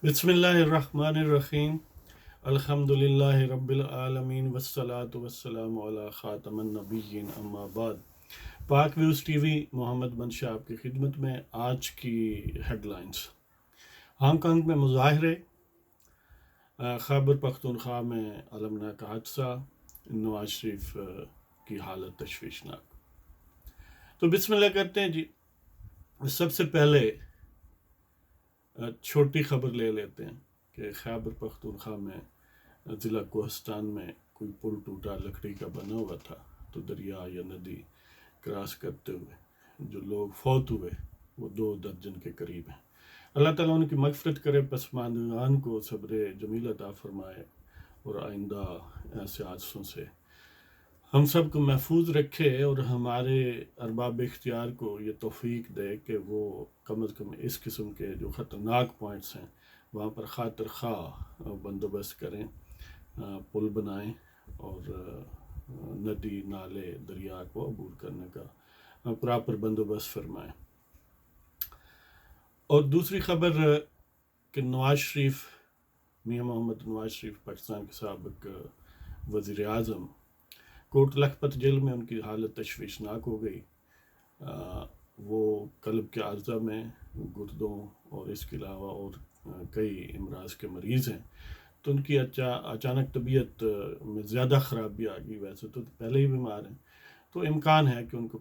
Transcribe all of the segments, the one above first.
بسم اللہ الرحمن الرحیم الحمد للہ رب العالمین والصلاة والسلام علی خاتم النبیین اما بعد۔ پاک ویوز ٹی وی محمد منشا آپ کی خدمت میں۔ آج کی ہیڈ لائنز: ہانگ کانگ میں مظاہرے، خیبر پختونخوا میں المناک حادثہ، نواز شریف کی حالت تشویشناک۔ تو بسم اللہ کرتے ہیں جی۔ سب سے پہلے چھوٹی خبر لے لیتے ہیں کہ خیبر پختونخوا میں ضلع کوہستان میں کوئی پل ٹوٹا، لکڑی کا بنا ہوا تھا، تو دریا یا ندی کراس کرتے ہوئے جو لوگ فوت ہوئے وہ 2 درجن کے قریب ہیں۔ اللہ تعالیٰ ان کی مغفرت کرے، پسماندگان کو صبر جمیل عطا فرمائے اور آئندہ ایسے حادثوں سے ہم سب کو محفوظ رکھے، اور ہمارے ارباب اختیار کو یہ توفیق دے کہ وہ کم از کم اس قسم کے جو خطرناک پوائنٹس ہیں وہاں پر خاطر خواہ بندوبست کریں، پل بنائیں اور ندی نالے دریا کو عبور کرنے کا پراپر بندوبست فرمائیں۔ اور دوسری خبر کہ نواز شریف، میاں محمد نواز شریف، پاکستان کے سابق وزیر اعظم، کوٹ لکھپت جیل میں ان کی حالت تشویشناک ہو گئی۔ وہ قلب کے عارضہ میں، گردوں اور اس کے علاوہ اور کئی امراض کے مریض ہیں، تو ان کی اچانک طبیعت میں زیادہ خرابی آ گئی۔ ویسے تو پہلے ہی بیمار ہیں، تو امکان ہے کہ ان کو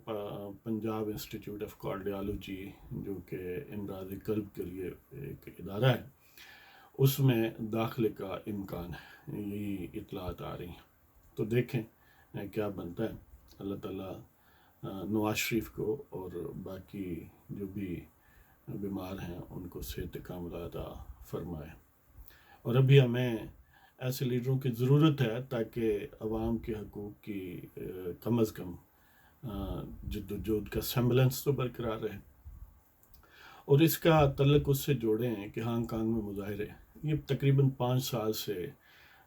پنجاب انسٹیٹیوٹ آف کارڈیالوجی، جو کہ امراض قلب کے لیے ایک ادارہ ہے، اس میں داخلے کا امکان ہے۔ یہی اطلاعات آ رہی ہیں، تو دیکھیں کیا بنتا ہے۔ اللہ تعالیٰ نواز شریف کو اور باقی جو بھی بیمار ہیں ان کو صحت کاملہ عطا فرمائے۔ اور ابھی ہمیں ایسے لیڈروں کی ضرورت ہے تاکہ عوام کے حقوق کی کم از کم جد و جہد کا سیمبلنس تو برقرار رہے۔ اور اس کا تعلق اس سے جوڑیں کہ ہانگ کانگ میں مظاہرے، یہ تقریباً 5 سال سے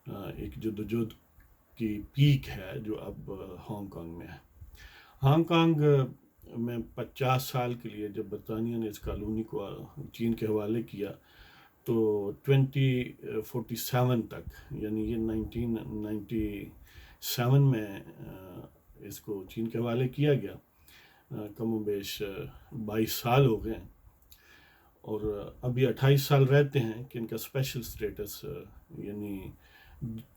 ایک جد و جہد کی پیک ہے جو اب ہانگ کانگ میں ہے۔ ہانگ کانگ میں 50 سال کے لیے جب برطانیہ نے اس کالونی کو چین کے حوالے کیا تو 2047 تک، یعنی یہ 1997 میں اس کو چین کے حوالے کیا گیا، کم و بیش 22 سال ہو گئے ہیں، اور ابھی 28 سال رہتے ہیں کہ ان کا اسپیشل اسٹیٹس، یعنی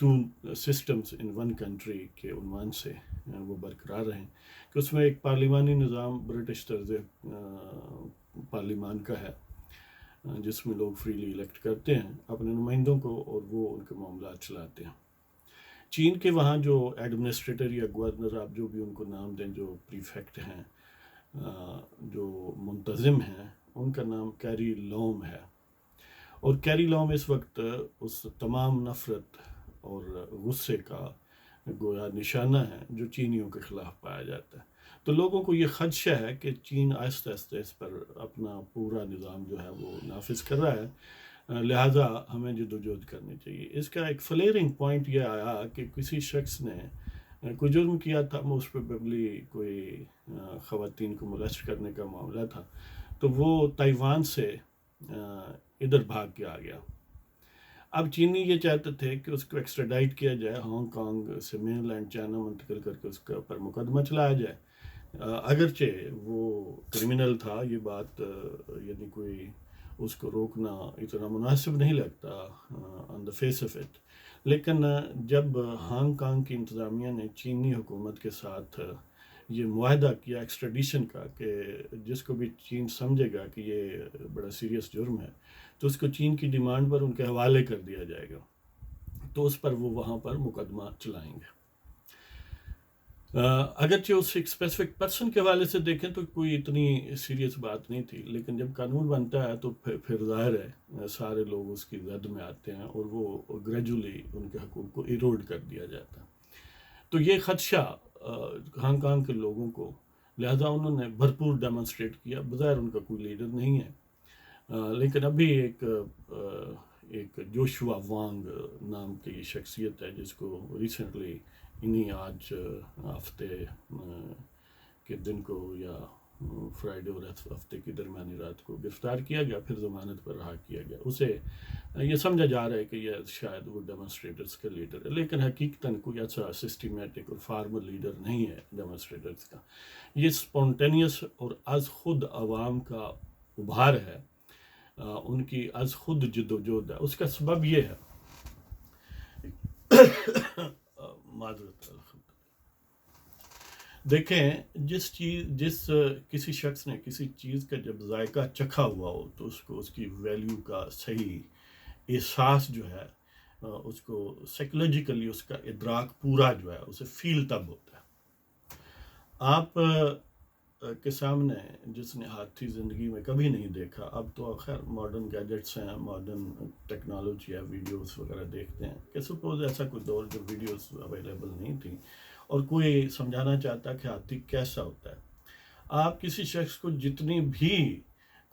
2 systems in 1 country کے عنوان سے وہ برقرار رہیں، کہ اس میں ایک پارلیمانی نظام برٹش طرز پارلیمان کا ہے، جس میں لوگ فریلی الیکٹ کرتے ہیں اپنے نمائندوں کو اور وہ ان کے معاملات چلاتے ہیں۔ چین کے وہاں جو ایڈمنسٹریٹر یا گورنر، آپ جو بھی ان کو نام دیں، جو پریفیکٹ ہیں، جو منتظم ہیں، ان کا نام کیری لوم ہے۔ اور کیری لوم اس وقت اس تمام نفرت اور غصے کا گویا نشانہ ہے جو چینیوں کے خلاف پایا جاتا ہے۔ تو لوگوں کو یہ خدشہ ہے کہ چین آہستہ آہستہ اس پر اپنا پورا نظام جو ہے وہ نافذ کر رہا ہے، لہٰذا ہمیں جدوجہد کرنی چاہیے۔ اس کا ایک فلیئرنگ پوائنٹ یہ آیا کہ کسی شخص نے کوئی جرم کیا تھا، موسٹ پروبیبلی کوئی خواتین کو مولسٹ کرنے کا معاملہ تھا، تو وہ تائیوان سے ادھر بھاگ کے آ گیا۔ اب چینی یہ چاہتے تھے کہ اس کو ایکسٹراڈائٹ کیا جائے، ہانگ کانگ سے مین لینڈ چائنا منتقل کر کے اس کے اوپر مقدمہ چلایا جائے، اگرچہ وہ کرمنل تھا، یہ بات یعنی کوئی اس کو روکنا اتنا مناسب نہیں لگتا آن دا فیس آف اٹ، لیکن جب ہانگ کانگ کی انتظامیہ نے چینی حکومت کے ساتھ یہ معاہدہ کیا ایکسٹریڈیشن کا کہ جس کو بھی چین سمجھے گا کہ یہ بڑا سیریس جرم ہے تو اس کو چین کی ڈیمانڈ پر ان کے حوالے کر دیا جائے گا، تو اس پر وہ وہاں پر مقدمہ چلائیں گے۔ اگرچہ اس ایک اسپیسیفک پرسن کے حوالے سے دیکھیں تو کوئی اتنی سیریس بات نہیں تھی، لیکن جب قانون بنتا ہے تو پھر ظاہر ہے سارے لوگ اس کی زد میں آتے ہیں اور وہ گریجولی ان کے حقوق کو ایروڈ کر دیا جاتا ہے۔ تو یہ خدشہ ہانگ کانگ کے لوگوں کو، لہذا انہوں نے بھرپور ڈیمونسٹریٹ کیا۔ بظاہر ان کا کوئی لیڈر نہیں ہے، لیکن ابھی ایک جوشوا وانگ نام کی شخصیت ہے جس کو ریسنٹلی آج ہفتے کے دن کو یا فرائیڈے اور ہفتے کی درمیانی رات کو گرفتار کیا گیا، پھر ضمانت پر رہا کیا گیا. اسے یہ سمجھا جا رہا ہے کہ یہ شاید وہ ڈیمونسٹریٹرز کا لیڈر ہے، لیکن حقیقتاً کوئی ایسا سسٹمیٹک اور فارمل لیڈر نہیں ہے ڈیمونسٹریٹرز کا. یہ اسپونٹینیس اور از خود عوام کا ابھار ہے، ان کی از خود جد و جہد ہے. اس کا سبب یہ ہے معذرت، دیکھیں جس کسی شخص نے کسی چیز کا جب ذائقہ چکھا ہوا ہو تو اس کو اس کی ویلیو کا صحیح احساس جو ہے، اس کو سائیکولوجیکلی اس کا ادراک پورا جو ہے اسے فیل تب ہوتا ہے. آپ کے سامنے جس نے ہاتھی زندگی میں کبھی نہیں دیکھا، اب تو خیر ماڈرن گیجٹس ہیں، ماڈرن ٹیکنالوجی ہے، ویڈیوز وغیرہ دیکھتے ہیں کہ سپوز ایسا کوئی دور جو ویڈیوز اویلیبل نہیں تھی اور کوئی سمجھانا چاہتا کہ ہاتھی کیسا ہوتا ہے. آپ کسی شخص کو جتنی بھی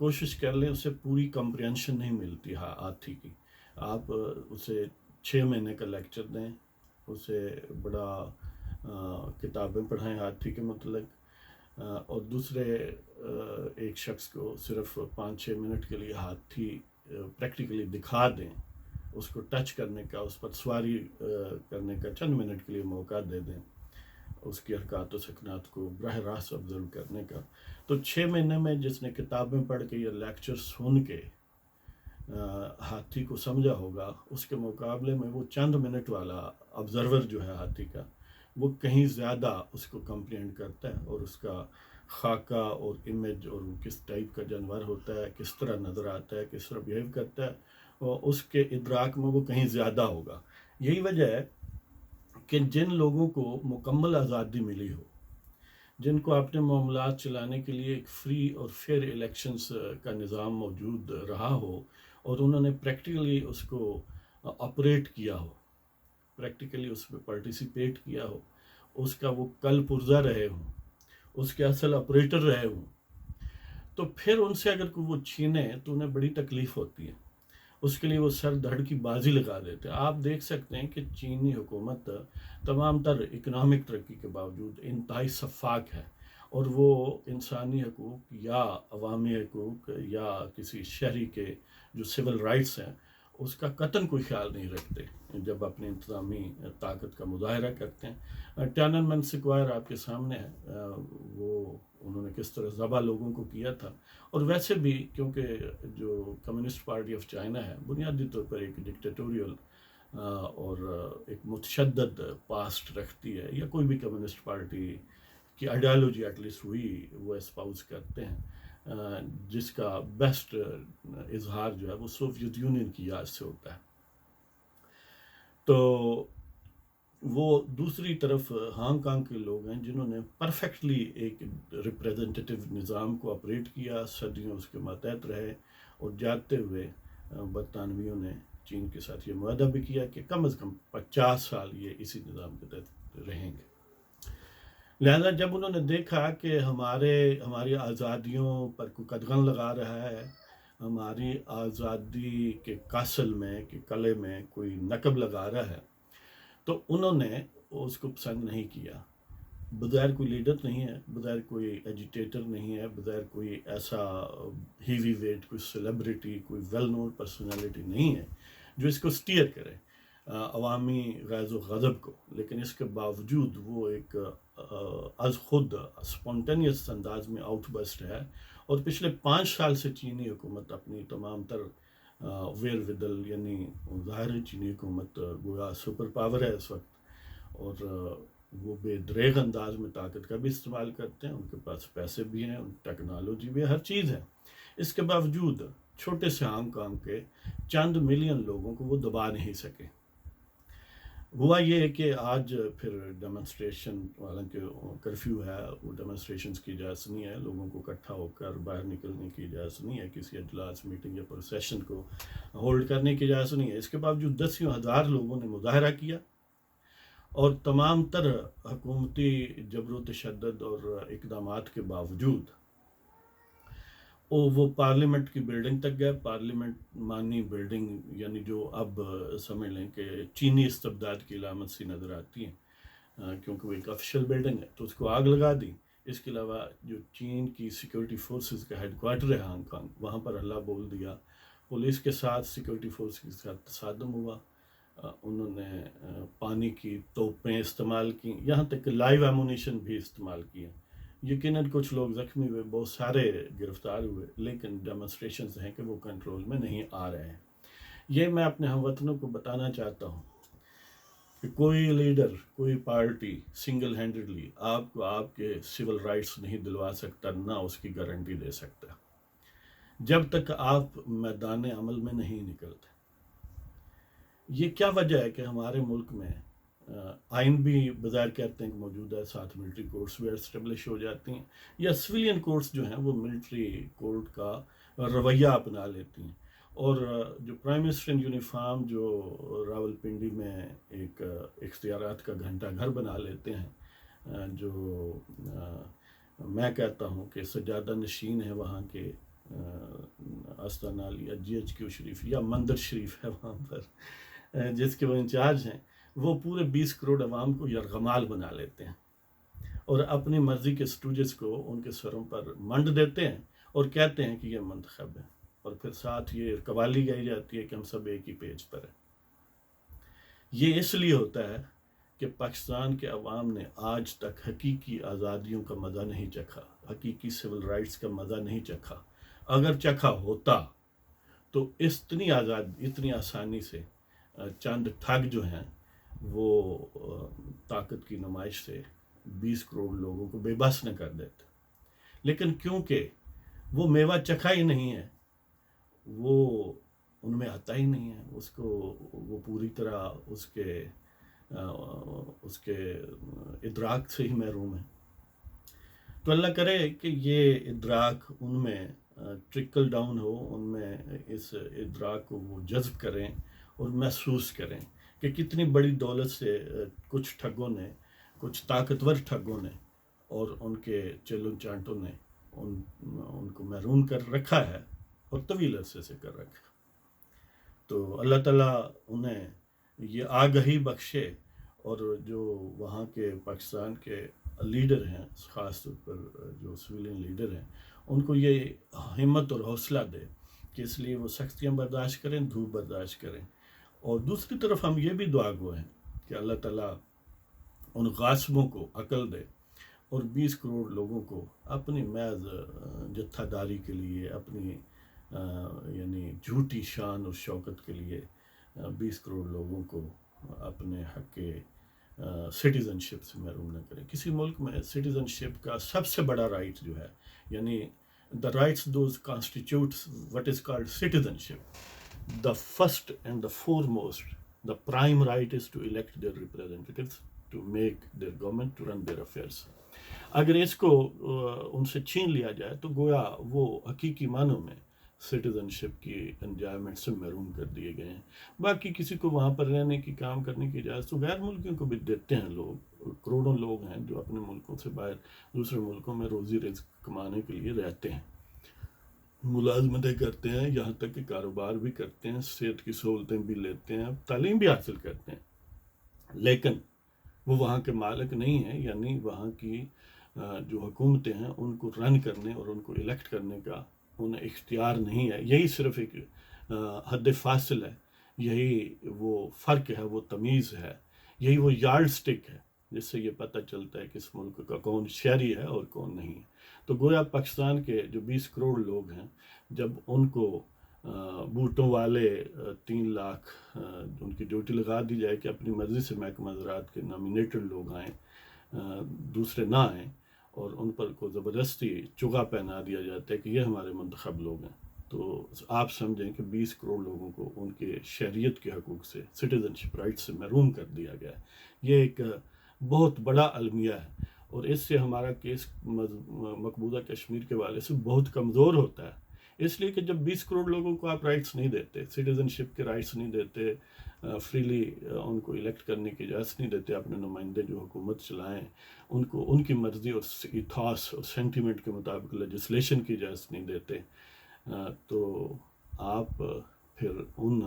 کوشش کر لیں اسے پوری کمپریہنشن نہیں ملتی ہاتھی کی. آپ اسے 6 مہینے کا لیکچر دیں، اسے بڑا کتابیں پڑھائیں ہاتھی کے متعلق، اور دوسرے ایک شخص کو صرف 5-6 منٹ کے لیے ہاتھی پریکٹیکلی دکھا دیں، اس کو ٹچ کرنے کا، اس پر سواری کرنے کا چند منٹ کے لیے موقع دے دیں، اس کی حرکات و سکنات کو براہ راست آبزرو کرنے کا، تو 6 مہینے میں جس نے کتابیں پڑھ کے یا لیکچر سن کے ہاتھی کو سمجھا ہوگا، اس کے مقابلے میں وہ چند منٹ والا آبزرور جو ہے ہاتھی کا، وہ کہیں زیادہ اس کو کمپریہنڈ کرتا ہے، اور اس کا خاکہ اور امیج اور وہ کس ٹائپ کا جانور ہوتا ہے، کس طرح نظر آتا ہے، کس طرح بیہیو کرتا ہے، اور اس کے ادراک میں وہ کہیں زیادہ ہوگا. یہی وجہ ہے کہ جن لوگوں کو مکمل آزادی ملی ہو، جن کو اپنے معاملات چلانے کے لیے ایک فری اور فیئر الیکشنز کا نظام موجود رہا ہو، اور انہوں نے پریکٹیکلی اس کو آپریٹ کیا ہو، پریکٹیکلی اس میں پارٹیسپیٹ کیا ہو، اس کا وہ کل پرزہ رہے ہوں، اس کے اصل آپریٹر رہے ہوں، تو پھر ان سے اگر کوئی وہ چھینے تو انہیں بڑی تکلیف ہوتی ہے. اس کے لیے وہ سر دھڑ کی بازی لگا دیتے ہیں. آپ دیکھ سکتے ہیں کہ چینی حکومت تمام تر اکنامک ترقی کے باوجود انتہائی شفاف ہے، اور وہ انسانی حقوق یا عوامی حقوق یا کسی شہری کے جو سول رائٹس ہیں اس کا قطعاً کوئی خیال نہیں رکھتے جب اپنی انتظامی طاقت کا مظاہرہ کرتے ہیں. ٹیانن مین سکوائر آپ کے سامنے ہے، وہ انہوں نے کس طرح ذبح لوگوں کو کیا تھا. اور ویسے بھی کیونکہ جو کمیونسٹ پارٹی آف چائنا ہے بنیادی طور پر ایک ڈکٹیٹوریل اور ایک متشدد پاسٹ رکھتی ہے، یا کوئی بھی کمیونسٹ پارٹی کی آئیڈیالوجی ایٹ لیسٹ ہوئی وہ اسپاؤز کرتے ہیں، جس کا بیسٹ اظہار جو ہے وہ سوویت یونین کی یاد سے ہوتا ہے. تو وہ دوسری طرف ہانگ کانگ کے لوگ ہیں جنہوں نے پرفیکٹلی ایک ریپریزنٹیٹیو نظام کو آپریٹ کیا، صدیوں اس کے ماتحت رہے، اور جاتے ہوئے برطانویوں نے چین کے ساتھ یہ معاہدہ بھی کیا کہ کم از کم 50 سال یہ اسی نظام کے تحت رہیں گے. لہذا جب انہوں نے دیکھا کہ ہماری آزادیوں پر کوئی قدغن لگا رہا ہے، ہماری آزادی کے کاسل میں کہ قلعے میں کوئی نقب لگا رہا ہے، تو انہوں نے اس کو پسند نہیں کیا. بظاہر کوئی لیڈر نہیں ہے، بظاہر کوئی ایجیٹیٹر نہیں ہے، بظاہر کوئی ایسا ہیوی ویٹ کوئی سیلیبریٹی، کوئی ویل نون پرسنالٹی نہیں ہے جو اس کو سٹیئر کرے عوامی غیظ و غضب کو، لیکن اس کے باوجود وہ ایک از خود اسپونٹینیس انداز میں آؤٹ بسٹ ہے. اور پچھلے 5 سال سے چینی حکومت اپنی تمام تر ویر ودل، یعنی ظاہر ہے چینی حکومت گویا سپر پاور ہے اس وقت، اور وہ بے دریغ انداز میں طاقت کا بھی استعمال کرتے ہیں، ان کے پاس پیسے بھی ہیں، ٹیکنالوجی بھی ہے، ہر چیز ہے. اس کے باوجود چھوٹے سے ہانگ کانگ کے چند ملین لوگوں کو وہ دبا نہیں سکے. ہوا یہ کہ آج پھر ڈیمونسٹریشن، حالانکہ کرفیو ہے، وہ ڈیمونسٹریشنز کی اجازت نہیں ہے، لوگوں کو اکٹھا ہو کر باہر نکلنے کی اجازت نہیں ہے، کسی اجلاس میٹنگ یا پروسیشن کو ہولڈ کرنے کی اجازت نہیں ہے. اس کے باوجود 10,000 لوگوں نے مظاہرہ کیا، اور تمام تر حکومتی جبر و تشدد اور اقدامات کے باوجود وہ پارلیمنٹ کی بلڈنگ تک گئے. پارلیمنٹ مانی بلڈنگ، یعنی جو اب سمجھ لیں کہ چینی استبداد کی علامت سی نظر آتی ہیں، کیونکہ وہ ایک آفیشیل بلڈنگ ہے، تو اس کو آگ لگا دی. اس کے علاوہ جو چین کی سیکورٹی فورسز کا ہیڈ کوارٹر ہے ہانگ کانگ، وہاں پر حملہ بول دیا، پولیس کے ساتھ سیکورٹی فورس کے ساتھ تصادم ہوا، انہوں نے پانی کی توپیں استعمال کی، یہاں تک کہ لائیو ایمونیشن بھی استعمال کیا۔ یقیناً کچھ لوگ زخمی ہوئے، بہت سارے گرفتار ہوئے، لیکن ڈیمونسٹریشنز ہیں کہ وہ کنٹرول میں نہیں آ رہے ہیں۔ یہ میں اپنے ہم وطنوں کو بتانا چاہتا ہوں کہ کوئی لیڈر، کوئی پارٹی سنگل ہینڈڈلی آپ کو آپ کے سول رائٹس نہیں دلوا سکتا، نہ اس کی گارنٹی دے سکتا، جب تک آپ میدان عمل میں نہیں نکلتے۔ یہ کیا وجہ ہے کہ ہمارے ملک میں آئین بھی بظاہر کہتے ہیں کہ موجود ہے، ساتھ ملٹری کورٹس بھی اسٹیبلش ہو جاتی ہیں، یا سویلین کورٹس جو ہیں وہ ملٹری کورٹ کا رویہ اپنا لیتی ہیں، اور جو پرائم منسٹر ان یونیفارم جو راول پنڈی میں ایک اختیارات کا گھنٹہ گھر بنا لیتے ہیں، جو میں کہتا ہوں کہ سجادہ نشین ہے وہاں کے آستانہ یا جی ایچ کیو شریف یا مندر شریف ہے وہاں پر، جس کے وہ انچارج ہیں، وہ پورے 20 کروڑ عوام کو یرغمال بنا لیتے ہیں اور اپنی مرضی کے سٹوجز کو ان کے سروں پر منڈ دیتے ہیں اور کہتے ہیں کہ یہ منتخب ہے، اور پھر ساتھ یہ قوالی گائی جاتی ہے کہ ہم سب ایک ہی پیج پر ہیں۔ یہ اس لیے ہوتا ہے کہ پاکستان کے عوام نے آج تک حقیقی آزادیوں کا مزہ نہیں چکھا، حقیقی سول رائٹس کا مزہ نہیں چکھا۔ اگر چکھا ہوتا تو اتنی آسانی سے چند ٹھگ جو ہیں وہ طاقت کی نمائش سے 20 کروڑ لوگوں کو بے بس نہ کر دیتے، لیکن کیونکہ وہ میوہ چکھا ہی نہیں ہے، وہ ان میں آتا ہی نہیں ہے، اس کو وہ پوری طرح اس کے ادراک سے ہی محروم ہے۔ تو اللہ کرے کہ یہ ادراک ان میں ٹرکل ڈاؤن ہو، ان میں اس ادراک کو وہ جذب کریں اور محسوس کریں کہ کتنی بڑی دولت سے کچھ ٹھگوں نے، کچھ طاقتور ٹھگوں نے اور ان کے چلوں چانٹوں نے ان کو محروم کر رکھا ہے، اور طویل عرصے سے کر رکھا۔ تو اللہ تعالیٰ انہیں یہ آگہی بخشے، اور جو وہاں کے پاکستان کے لیڈر ہیں، خاص طور پر جو سویلین لیڈر ہیں، ان کو یہ ہمت اور حوصلہ دے کہ اس لیے وہ سختیاں برداشت کریں، دھوپ برداشت کریں۔ اور دوسری طرف ہم یہ بھی دعا گو ہیں کہ اللہ تعالیٰ ان غاصبوں کو عقل دے اور 20 کروڑ لوگوں کو اپنی محض جتھا داری کے لیے، اپنی یعنی جھوٹی شان اور شوکت کے لیے 20 کروڑ لوگوں کو اپنے حق کے سٹیزن شپ سے محروم نہ کرے۔ کسی ملک میں سٹیزن شپ کا سب سے بڑا رائٹ جو ہے، یعنی the rights those constitutes what is called citizenship, the first and the foremost, the prime right is to elect their representatives to make their government to run their affairs۔ اگر اس کو ان سے چھین لیا جائے تو گویا وہ حقیقی معنوں میں سٹیزن شپ کی انجوائمنٹ سے محروم کر دیے گئے ہیں۔ باقی کسی کو وہاں پر رہنے کی، کام کرنے کی اجازت تو غیر ملکیوں کو بھی دیتے ہیں لوگ، کروڑوں لوگ ہیں جو اپنے ملکوں سے باہر دوسرے ملکوں میں روزی رزق کمانے کے لیے رہتے ہیں، ملازمتیں کرتے ہیں، یہاں تک کہ کاروبار بھی کرتے ہیں، صحت کی سہولتیں بھی لیتے ہیں، تعلیم بھی حاصل کرتے ہیں، لیکن وہ وہاں کے مالک نہیں ہیں، یعنی وہاں کی جو حکومتیں ہیں ان کو رن کرنے اور ان کو الیکٹ کرنے کا انہیں اختیار نہیں ہے۔ یہی صرف ایک حد فاصل ہے، یہی وہ فرق ہے، وہ تمیز ہے، یہی وہ یارڈ سٹک ہے جس سے یہ پتہ چلتا ہے کہ اس ملک کا کون شہری ہے اور کون نہیں ہے۔ تو گویا پاکستان کے جو 20 کروڑ لوگ ہیں، جب ان کو بوٹوں والے 3 لاکھ ان کی ڈیوٹی لگا دی جائے کہ اپنی مرضی سے محکمہ زراعت کے نامینیٹڈ لوگ آئیں، دوسرے نہ آئیں، اور ان پر کو زبردستی چگا پہنا دیا جاتا ہے کہ یہ ہمارے منتخب لوگ ہیں، تو آپ سمجھیں کہ 20 کروڑ لوگوں کو ان کے شہریت کے حقوق سے، سٹیزن شپ رائٹ سے محروم کر دیا گیا ہے۔ یہ ایک بہت بڑا المیہ ہے، اور اس سے ہمارا کیس مقبوضہ کشمیر کے حوالے سے بہت کمزور ہوتا ہے، اس لیے کہ جب 20 کروڑ لوگوں کو آپ رائٹس نہیں دیتے، سٹیزن شپ کے رائٹس نہیں دیتے، فریلی ان کو الیکٹ کرنے کی اجازت نہیں دیتے، اپنے نمائندے جو حکومت چلائیں ان کو ان کی مرضی اور ایتھاس اور سینٹیمنٹ کے مطابق لیجسلیشن کی اجازت نہیں دیتے، تو آپ پھر ان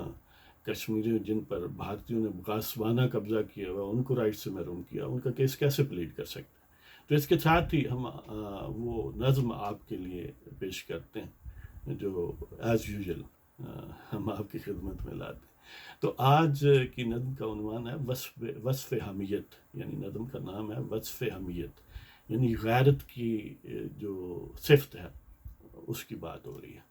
کشمیریوں جن پر بھارتیوں نے غاصبانہ قبضہ کیا ہوا، ان کو رائٹ سے محروم کیا، ان کا کیس کیسے پلیڈ کر سکتے ہیں؟ تو اس کے ساتھ ہی ہم وہ نظم آپ کے لیے پیش کرتے ہیں جو ایز یوزل ہم آپ کی خدمت میں لاتے ہیں. تو آج کی نظم کا عنوان ہے وصف حمیت، یعنی نظم کا نام ہے وصف حمیت، یعنی غیرت کی جو صفت ہے اس کی بات ہو رہی ہے.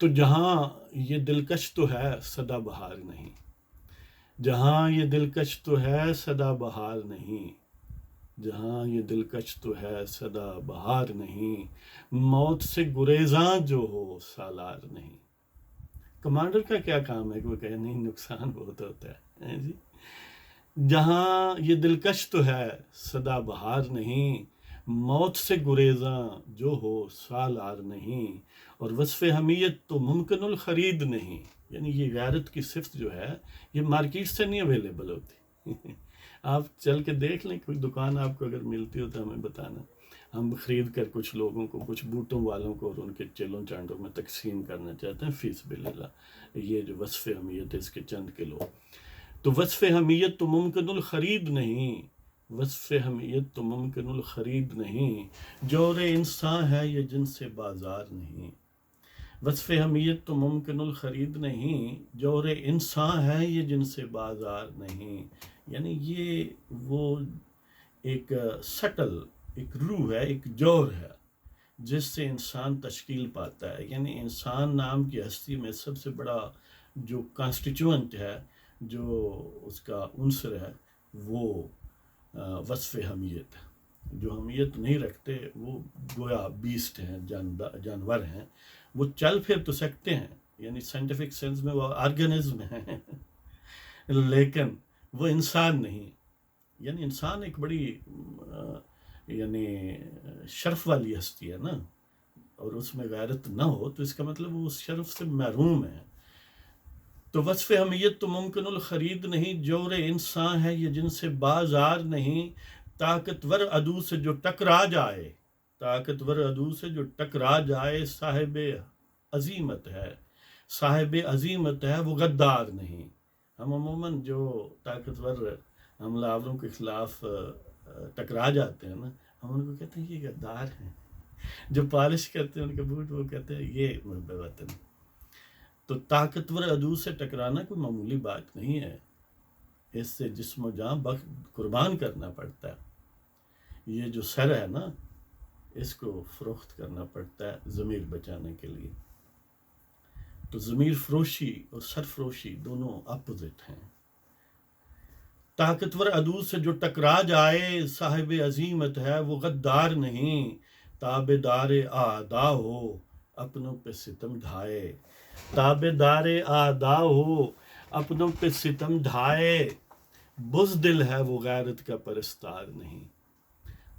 تو جہاں یہ دلکش تو ہے سدا بہار نہیں، جہاں یہ دلکش تو ہے سدا بہار نہیں، جہاں یہ دلکش تو ہے سدا بہار نہیں، موت سے گریزاں جو ہو سالار نہیں. کمانڈر کا کیا کام ہے کہ وہ کہے نہیں نقصان بہت ہوتا ہے جی. جہاں یہ دلکش تو ہے سدا بہار نہیں، موت سے گریزاں جو ہو سالار نہیں، اور وصف حمیت تو ممکن الخرید نہیں. یعنی یہ غیرت کی صفت جو ہے یہ مارکیٹ سے نہیں اویلیبل ہوتی. آپ چل کے دیکھ لیں، کوئی دکان آپ کو اگر ملتی ہو تو ہمیں بتانا، ہم خرید کر کچھ لوگوں کو، کچھ بوٹوں والوں کو اور ان کے چیلوں چانڈوں میں تقسیم کرنا چاہتے ہیں فی سبیل اللہ. یہ جو وصف حمیت ہے اس کے چند کلو. تو وصف حمیت تو ممکن الخرید نہیں، وصف حمیت تو ممکن الخرید نہیں، جور انسان ہے یہ جن سے بازار نہیں. وصف حمیت تو ممکن الخرید نہیں، جور انسان ہے یہ جن سے بازار نہیں. یعنی یہ وہ ایک سٹل ایک روح ہے، ایک جور ہے جس سے انسان تشکیل پاتا ہے. یعنی انسان نام کی ہستی میں سب سے بڑا جو کانسٹیچوئنٹ ہے، جو اس کا عنصر ہے، وہ وصف حمیت ہے. جو حمیت نہیں رکھتے وہ گویا بیسٹ ہیں، جانور ہیں. وہ چل پھر تو سکتے ہیں، یعنی سائنٹیفک سینس میں وہ آرگنزم ہیں، لیکن وہ انسان نہیں. یعنی انسان ایک بڑی یعنی شرف والی ہستی ہے نا، اور اس میں غیرت نہ ہو تو اس کا مطلب وہ اس شرف سے محروم ہے. تو وصف حمیت تو ممکن الخرید نہیں، جور انسان ہے یہ جن سے بازار نہیں. طاقتور عدو سے جو ٹکرا جائے، طاقتور عدو سے جو ٹکرا جائے، صاحب عظیمت ہے، صاحب عظیمت ہے وہ غدار نہیں. ہم عموماً جو طاقتور حملہ آوروں کے خلاف ٹکرا جاتے ہیں نا، ہم ان کو کہتے ہیں یہ غدار ہیں. جو پالش کرتے ہیں ان کے بوٹ، وہ کہتے ہیں یہ محب وطن. تو طاقتور عدو سے ٹکرانا کوئی معمولی بات نہیں ہے، اس سے جسم و جان قربان کرنا پڑتا ہے. یہ جو سر ہے نا اس کو فروخت کرنا پڑتا ہے ضمیر بچانے کے لیے. تو ضمیر فروشی اور سر فروشی دونوں اپوزٹ ہیں. طاقتور عدو سے جو ٹکرا جائے، صاحب عظیمت ہے وہ غدار نہیں. تابع دار اعدا ہو اپنوں پہ ستم ڈھائے، تابع دار اعدا ہو اپنوں پہ ستم ڈھائے، بزدل ہے وہ غیرت کا پرستار نہیں.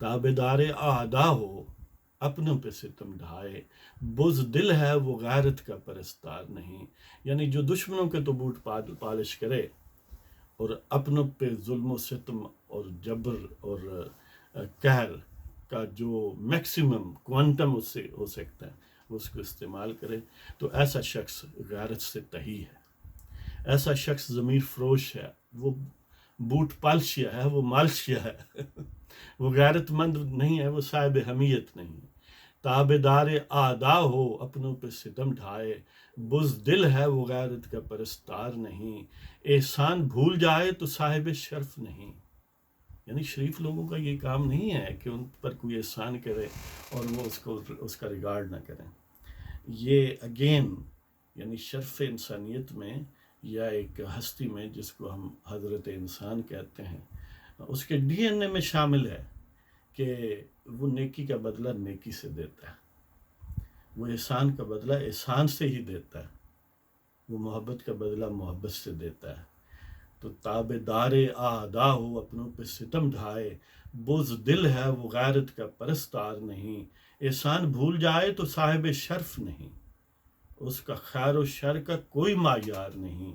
تابع دار اعدا ہو اپنوں پہ ستم ڈھائے، بزدل ہے وہ غیرت کا پرستار نہیں. یعنی جو دشمنوں کے تو بوٹ پالش کرے اور اپنوں پہ ظلم و ستم اور جبر اور قہر کا جو میکسیمم کوانٹم اس سے ہو سکتا ہے اس کو استعمال کرے، تو ایسا شخص غیرت سے تہی ہے. ایسا شخص ضمیر فروش ہے، وہ بوٹ پالشیا ہے، وہ مالشیا ہے. وہ غیرت مند نہیں ہے، وہ صاحب حمیت نہیں. تابع دار اعدا ہو اپنوں پہ ستم ڈھائے، بزدل ہے وہ غیرت کا پرستار نہیں. احسان بھول جائے تو صاحب شرف نہیں. یعنی شریف لوگوں کا یہ کام نہیں ہے کہ ان پر کوئی احسان کرے اور وہ اس کا ریگارڈ نہ کریں. یہ اگین یعنی شرف انسانیت میں یا ایک ہستی میں جس کو ہم حضرت انسان کہتے ہیں، اس کے ڈی این اے میں شامل ہے کہ وہ نیکی کا بدلہ نیکی سے دیتا ہے، وہ احسان کا بدلہ احسان سے ہی دیتا ہے، وہ محبت کا بدلہ محبت سے دیتا ہے. تو تابع دار اعدا ہو اپنوں پہ ستم ڈھائے، بزدل ہے وہ غیرت کا پرستار نہیں. احسان بھول جائے تو صاحب شرف نہیں، اس کا خیر و شر کا کوئی معیار نہیں.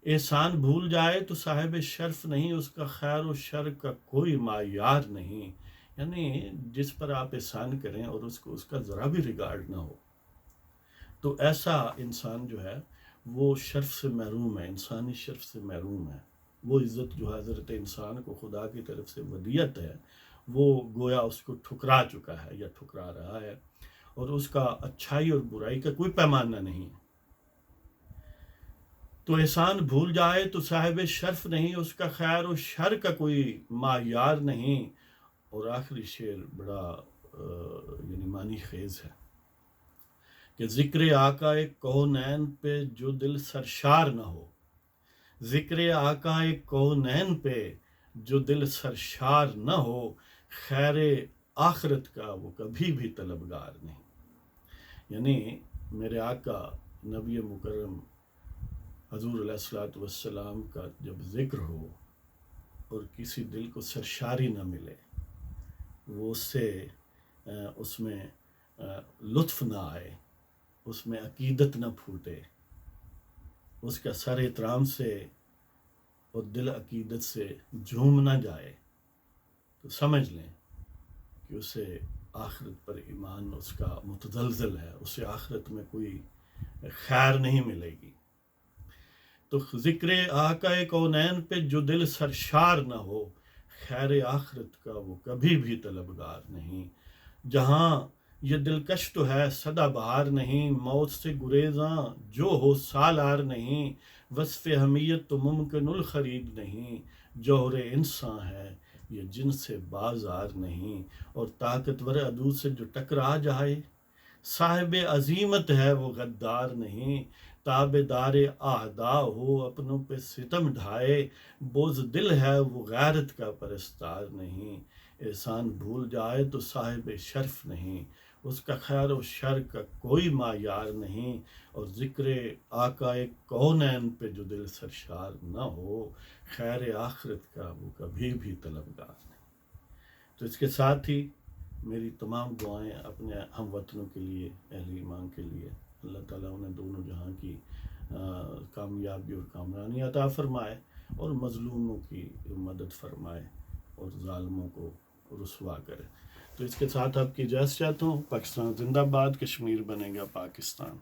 احسان بھول جائے تو صاحب شرف نہیں، اس کا خیر و شر کا کوئی معیار نہیں. یعنی جس پر آپ احسان کریں اور اس کا ذرا بھی ریگارڈ نہ ہو، تو ایسا انسان جو ہے وہ شرف سے محروم ہے، انسانی شرف سے محروم ہے. وہ عزت جو حضرت انسان کو خدا کی طرف سے ودیت ہے، وہ گویا اس کو ٹھکرا چکا ہے یا ٹھکرا رہا ہے، اور اس کا اچھائی اور برائی کا کوئی پیمانہ نہیں ہے۔ تو احسان بھول جائے تو صاحب شرف نہیں، اس کا خیر و شر کا کوئی معیار نہیں۔ اور آخری شعر بڑا یعنی معنی خیز ہے کہ ذکر آقا کونین پہ جو دل سرشار نہ ہو، ذکر آقا کونین پہ جو دل سرشار نہ ہو، خیر آخرت کا وہ کبھی بھی طلبگار نہیں۔ یعنی میرے آقا نبی مکرم حضور علیہ الصلوۃ والسلام کا جب ذکر ہو اور کسی دل کو سرشاری نہ ملے، وہ اس میں لطف نہ آئے، اس میں عقیدت نہ پھوٹے، اس کا سر احترام سے اور دل عقیدت سے جھوم نہ جائے، تو سمجھ لیں کہ اسے آخرت پر ایمان اس کا متزلزل ہے، اسے آخرت میں کوئی خیر نہیں ملے گی۔ تو ذکر آقا کونین پہ جو دل سرشار نہ ہو، خیر آخرت کا وہ کبھی بھی طلبگار نہیں۔ جہاں یہ دلکش تو ہے سدا بہار نہیں، موت سے گریزاں جو ہو سالار نہیں، وصف حمیت تو ممکن الخرید نہیں، جوہر انسان ہے یہ جن سے بازار نہیں۔ اور طاقتور عدو سے جو ٹکرا جائے، صاحب عظیمت ہے وہ غدار نہیں، تابدار اعدا ہو اپنوں پہ ستم ڈھائے، بوز دل ہے وہ غیرت کا پرستار نہیں۔ احسان بھول جائے تو صاحب شرف نہیں، اس کا خیر و شر کا کوئی معیار نہیں۔ اور ذکر آقا کونین پہ جو دل سرشار نہ ہو، خیر آخرت کا وہ کبھی بھی طلبگار نہیں۔ تو اس کے ساتھ ہی میری تمام دعائیں اپنے ہم وطنوں کے لیے، اہل ایمان کے لیے، اللہ تعالیٰ انہیں دونوں جہاں کی کامیابی اور کامرانی عطا فرمائے، اور مظلوموں کی مدد فرمائے، اور ظالموں کو رسوا کرے۔ تو اس کے ساتھ آپ کی اجازت چاہتا ہوں۔ پاکستان زندہ باد، کشمیر بنے گا پاکستان۔